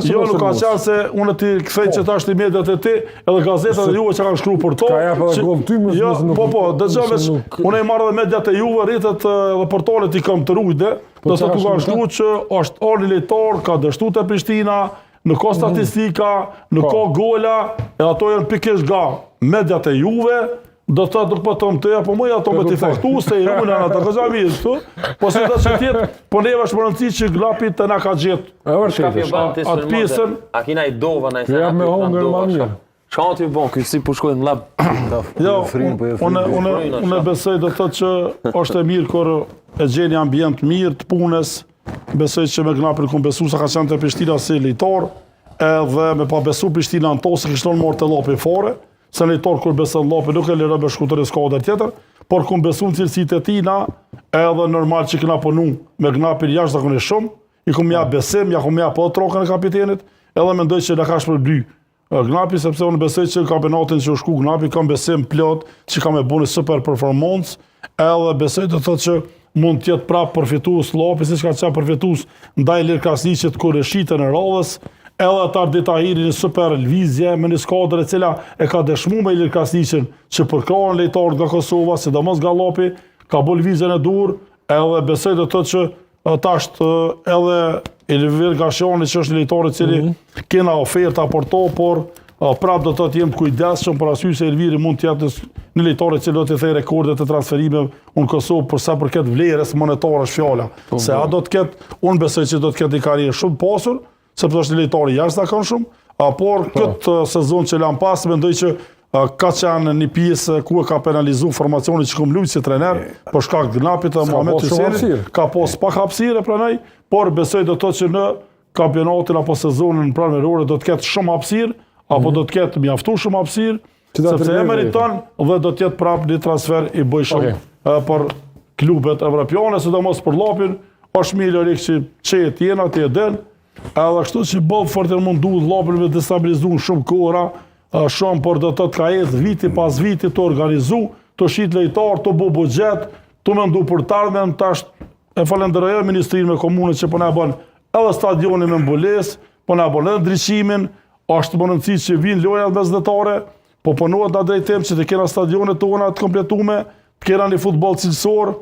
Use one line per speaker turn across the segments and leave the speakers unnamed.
Jo, nuk ka qenë se unë ti kthej që tash ti mediat e ti, edhe gazetat e juve që kanë shkruar për to.
Ka jap edhe gol ty më.
Jo, po, dëgjoj veç, unë e marr edhe mediat e juve, rritet edhe portalet i kam të rujtë, do të kanë shkruar që është orë lejtor, ka dështuar te Prishtina, nuk ka statistika, nuk ka gola, e ato janë pikërisht nga mediat e juve. Do të thotë nuk po tom të, po më ato me t'i faktu se e unë ata ka mirë këtu. Po se do të thotë, po neva është rëndësi që glapi të na ka gjetë.
Atë pjesën. A kina I dova na
Ja me hunger më mirë.
Çfarë ti bën ky si po shkojnë në lab?
Jo, unë besoj do të thotë që është e mirë kur e gjeni ambient mirë të punës. Besoj që me gnapin ku besu sa ka qenë te Prishtina si lejtor, edhe me pa besu Prishtina në to se kishton marrë të llopi fore. Se lejtor kur beson llopi nuk e lëron me shkutërë skuadër tjetër, por kur beson cilësitë e tina, edhe normal që kena punu me gnapin jashtëzakonisht shumë, I kum ja besim, ja kum ja po trokën e kapitenit, edhe mendoj që na ka shpërbly Gnapi sepse unë besoj që kampionatin që u shku Gnapi kam besim plot që ka me bënë super performance, edhe besoj të thotë që mund të jetë prapë përfitues llopi, siç ka qenë përfitues ndaj Lir Krasniqit kur e shitën e Rodhës. Edhe ata Detahirin në super lvizje me një skuadër e cila e ka dëshmuar me Ilir Krasniqin që përkrahen lejtarët nga Kosova, sidomos nga llopi, ka bërë lvizjen e dur, edhe besoj të thotë që tash edhe Elvir Gashani që është lejtar I cili kena oferta për to, por prapë do të thotë jem të kujdesshëm për arsye se Elviri mund të jetë në lejtarë që do të thejë rekordet e transferimeve në Kosovë për sa përket vlerës monetare është fjala. Se a do të ketë, unë besoj që do të ketë një karrierë shumë pasur, sepse është lejtar I jashtëzakonshëm, por këtë sezon që lan pas mendoj që ka qenë një pjesë ku e ka penalizuar formacionin që kom luajtur si trener për shkak të Gnapit të Muhamet Hysenit, ka pas pak hapësirë pranoj, por besoj do të thotë që në kampionatin apo sezonin pranverore do të ketë shumë hapësirë, apo do të ketë mjaftuar shumë hapësirë, sepse e meriton dhe do të jetë prapë një transfer I bëjshëm për klubet evropiane, sidomos për llopin, është mirë Lorik që çet jena ti e den. Edhe kështu që bëllë fortë mund duhet llopin me destabilizuar shumë kohëra, shumë, por do të ka ecë viti pas viti të organizu, të shit lejtar, të bu buxhet, të mendu për të ardhmen, tash e falenderoj ministrinë me komunën që po na bën edhe stadionin me mbulesë, po na bën edhe ndriçimin, është më rëndësishme që vinë lojat mesdhetare, po punohet në drejtim që të kena stadionet tona të kompletume, të kena një futboll cilësor,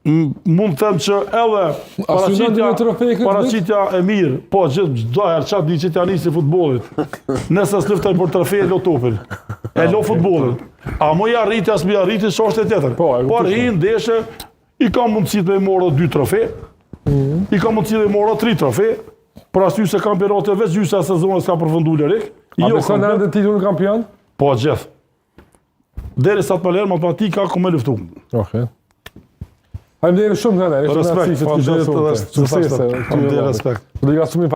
mund të them që edhe paraqitja e mirë, po çdo herë çat di që ti anisi futbollit. Nëse s'luftoj për trofe lo topin. E lo futbollin. A më ja arriti as më arriti çështë tjetër. Por I ndeshë I ka mundësi të morë 2 trofe. I ka mundësi të morë 3 trofe. Për arsye se kampionati veç gjysma e sezonit ka përfunduar Lorik.
A beson ende titullin kampion?
Po gjithë. Derisa të më matematika ku më luftu.
Okej. Faleminderit shumë nga ne.
Respekt. Respekt.